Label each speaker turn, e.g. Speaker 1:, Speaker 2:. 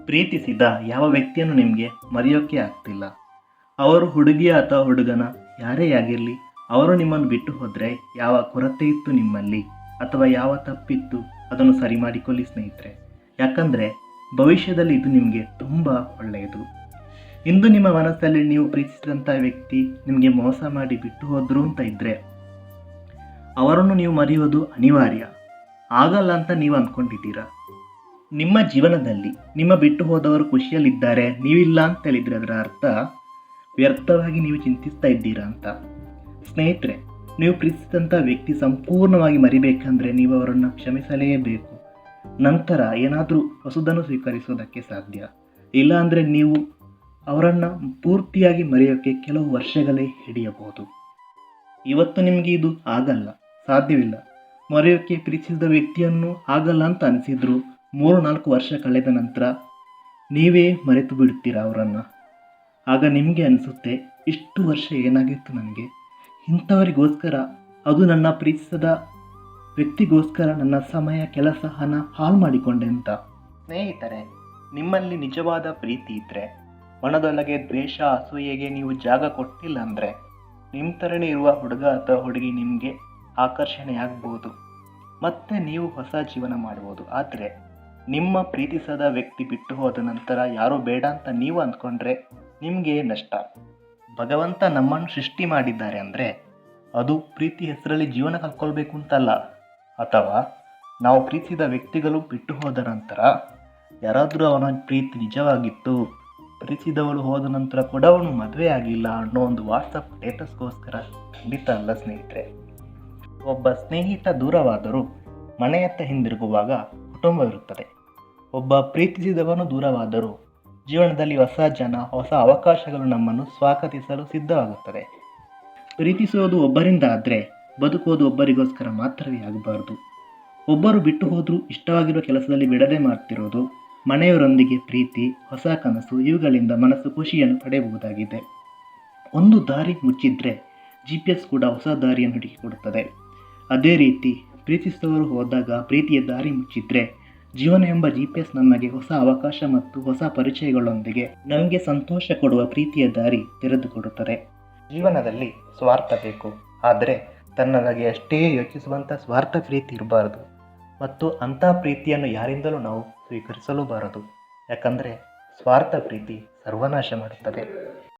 Speaker 1: ಪ್ರೀತಿಸಿದ ಯಾವ ವ್ಯಕ್ತಿಯನ್ನು ನಿಮಗೆ ಮರೆಯೋಕ್ಕೆ ಆಗ್ತಿಲ್ಲ. ಅವರು ಹುಡುಗಿ ಅಥವಾ ಹುಡುಗನ ಯಾರೇ ಆಗಿರಲಿ, ಅವರು ನಿಮ್ಮನ್ನು ಬಿಟ್ಟು ಹೋದರೆ ಯಾವ ಕೊರತೆ ಇತ್ತು ನಿಮ್ಮಲ್ಲಿ ಅಥವಾ ಯಾವ ತಪ್ಪಿತ್ತು ಅದನ್ನು ಸರಿ ಮಾಡಿಕೊಳ್ಳಿ ಸ್ನೇಹಿತರೆ. ಯಾಕಂದರೆ ಭವಿಷ್ಯದಲ್ಲಿ ಇದು ನಿಮಗೆ ತುಂಬ ಒಳ್ಳೆಯದು. ಇಂದು ನಿಮ್ಮ ಮನಸ್ಸಲ್ಲಿ ನೀವು ಪ್ರೀತಿಸಿದಂಥ ವ್ಯಕ್ತಿ ನಿಮಗೆ ಮೋಸ ಮಾಡಿ ಬಿಟ್ಟು ಹೋದ್ರು ಅಂತ ಇದ್ದರೆ ಅವರನ್ನು ನೀವು ಮರೆಯೋದು ಅನಿವಾರ್ಯ. ಆಗಲ್ಲ ಅಂತ ನೀವು ಅಂದ್ಕೊಂಡಿದ್ದೀರಾ. ನಿಮ್ಮ ಜೀವನದಲ್ಲಿ ನಿಮ್ಮ ಬಿಟ್ಟು ಹೋದವರು ಖುಷಿಯಲ್ಲಿದ್ದಾರೆ, ನೀವಿಲ್ಲ ಅಂತ ಹೇಳಿದರೆ ಅದರ ಅರ್ಥ ವ್ಯರ್ಥವಾಗಿ ನೀವು ಚಿಂತಿಸ್ತಾ ಇದ್ದೀರಾ ಅಂತ. ಸ್ನೇಹಿತರೆ, ನೀವು ಪ್ರೀತಿಸಿದಂಥ ವ್ಯಕ್ತಿ ಸಂಪೂರ್ಣವಾಗಿ ಮರಿಬೇಕಂದ್ರೆ ನೀವು ಅವರನ್ನು ಕ್ಷಮಿಸಲೇಬೇಕು. ನಂತರ ಏನಾದರೂ ಹೊಸದನ್ನು ಸ್ವೀಕರಿಸೋದಕ್ಕೆ ಸಾಧ್ಯ. ಇಲ್ಲ ಅಂದರೆ ನೀವು ಅವರನ್ನು ಪೂರ್ತಿಯಾಗಿ ಮರೆಯೋಕ್ಕೆ ಕೆಲವು ವರ್ಷಗಳೇ ಹಿಡಿಯಬಹುದು. ಇವತ್ತು ನಿಮಗೆ ಇದು ಆಗಲ್ಲ, ಸಾಧ್ಯವಿಲ್ಲ. ಮರೆಯೋಕ್ಕೆ ಪ್ರೀತಿಸಿದ ವ್ಯಕ್ತಿಯನ್ನು ಆಗಲ್ಲ ಅಂತ ಅನಿಸಿದ್ರು 3-4 ವರ್ಷ ಕಳೆದ ನಂತರ ನೀವೇ ಮರೆತು ಬಿಡ್ತೀರಾ ಅವರನ್ನು. ಆಗ ನಿಮಗೆ ಅನಿಸುತ್ತೆ, ಇಷ್ಟು ವರ್ಷ ಏನಾಗಿತ್ತು ನನಗೆ, ಇಂಥವರಿಗೋಸ್ಕರ, ಅದು ನನ್ನ ಪ್ರೀತಿಸಿದ ವ್ಯಕ್ತಿಗೋಸ್ಕರ ನನ್ನ ಸಮಯ, ಕೆಲಸ, ಹಣ ಹಾಳು ಮಾಡಿಕೊಂಡೆ ಅಂತ. ಸ್ನೇಹಿತರೆ, ನಿಮ್ಮಲ್ಲಿ ನಿಜವಾದ ಪ್ರೀತಿ ಇದ್ದರೆ, ಮನದೊಳಗೆ ದ್ವೇಷ, ಅಸೂಯೆಗೆ ನೀವು ಜಾಗ ಕೊಟ್ಟಿಲ್ಲ ಅಂದರೆ ನಿಮ್ಮ ಥರನೇ ಇರುವ ಹುಡುಗ ಅಥವಾ ಹುಡುಗಿ ನಿಮಗೆ ಆಕರ್ಷಣೆಯಾಗ್ಬೋದು. ಮತ್ತೆ ನೀವು ಹೊಸ ಜೀವನ ಮಾಡ್ಬೋದು. ಆದರೆ ನಿಮ್ಮ ಪ್ರೀತಿಸದ ವ್ಯಕ್ತಿ ಬಿಟ್ಟು ಹೋದ ನಂತರ ಯಾರೂ ಬೇಡ ಅಂತ ನೀವು ಅಂದ್ಕೊಂಡ್ರೆ ನಿಮಗೆ ನಷ್ಟ. ಭಗವಂತ ನಮ್ಮನ್ನು ಸೃಷ್ಟಿ ಮಾಡಿದ್ದಾರೆ ಅಂದರೆ ಅದು ಪ್ರೀತಿ ಹೆಸರಲ್ಲಿ ಜೀವನ ಕಳ್ಕೊಳ್ಬೇಕು ಅಂತಲ್ಲ. ಅಥವಾ ನಾವು ಪ್ರೀತಿಸಿದ ವ್ಯಕ್ತಿಗಳು ಬಿಟ್ಟು ಹೋದ ನಂತರ ಯಾರಾದರೂ ಅವನ ಪ್ರೀತಿ ನಿಜವಾಗಿತ್ತು, ಪ್ರೀತಿಸಿದವಳು ಹೋದ ನಂತರ ಕೂಡ ಅವನು ಮದುವೆ ಆಗಿಲ್ಲ ಅನ್ನೋ ಒಂದು ವಾಟ್ಸಪ್ ಸ್ಟೇಟಸ್ಗೋಸ್ಕರ ಖಂಡಿತ ಅಲ್ಲ ಸ್ನೇಹಿತರೆ. ಒಬ್ಬ ಸ್ನೇಹಿತ ದೂರವಾದರೂ ಮನೆಯತ್ತ ಹಿಂದಿರುಗುವಾಗ ಕುಟುಂಬವಿರುತ್ತದೆ. ಒಬ್ಬ ಪ್ರೀತಿಸಿದವನು ದೂರವಾದರೂ ಜೀವನದಲ್ಲಿ ಹೊಸ ಜನ, ಹೊಸ ಅವಕಾಶಗಳು ನಮ್ಮನ್ನು ಸ್ವಾಗತಿಸಲು ಸಿದ್ಧವಾಗುತ್ತದೆ. ಪ್ರೀತಿಸುವುದು ಒಬ್ಬರಿಂದ ಆದರೆ ಬದುಕುವುದು ಒಬ್ಬರಿಗೋಸ್ಕರ ಮಾತ್ರವೇ ಆಗಬಾರ್ದು. ಒಬ್ಬರು ಬಿಟ್ಟು ಹೋದರೂ ಇಷ್ಟವಾಗಿರುವ ಕೆಲಸದಲ್ಲಿ ಬಿಡದೆ ಮಾಡ್ತಿರೋದು, ಮನೆಯವರೊಂದಿಗೆ ಪ್ರೀತಿ, ಹೊಸ ಕನಸು, ಇವುಗಳಿಂದ ಮನಸ್ಸು ಖುಷಿಯನ್ನು ಪಡೆಯಬಹುದಾಗಿದೆ. ಒಂದು ದಾರಿ ಮುಚ್ಚಿದ್ರೆ GPS ಕೂಡ ಹೊಸ ದಾರಿಯನ್ನು ಹುಡುಕಿಕೊಡುತ್ತದೆ. ಅದೇ ರೀತಿ ಪ್ರೀತಿಸಿದವರು ಹೋದಾಗ ಪ್ರೀತಿಯ ದಾರಿ ಮುಚ್ಚಿದ್ರೆ ಜೀವನ ಎಂಬ GPS ನಮಗೆ ಹೊಸ ಅವಕಾಶ ಮತ್ತು ಹೊಸ ಪರಿಚಯಗಳೊಂದಿಗೆ ನಮಗೆ ಸಂತೋಷ ಕೊಡುವ ಪ್ರೀತಿಯ ದಾರಿ ತೆರೆದುಕೊಡುತ್ತದೆ. ಜೀವನದಲ್ಲಿ ಸ್ವಾರ್ಥ ಬೇಕು, ಆದರೆ ತನ್ನಗಾಗಿ ಅಷ್ಟೇ ಯೋಚಿಸುವಂಥ ಸ್ವಾರ್ಥ ಪ್ರೀತಿ ಇರಬಾರದು. ಮತ್ತು ಅಂಥ ಪ್ರೀತಿಯನ್ನು ಯಾರಿಂದಲೂ ನಾವು ಸ್ವೀಕರಿಸಲೂಬಾರದು. ಯಾಕಂದರೆ ಸ್ವಾರ್ಥ ಪ್ರೀತಿ ಸರ್ವನಾಶ ಮಾಡುತ್ತದೆ.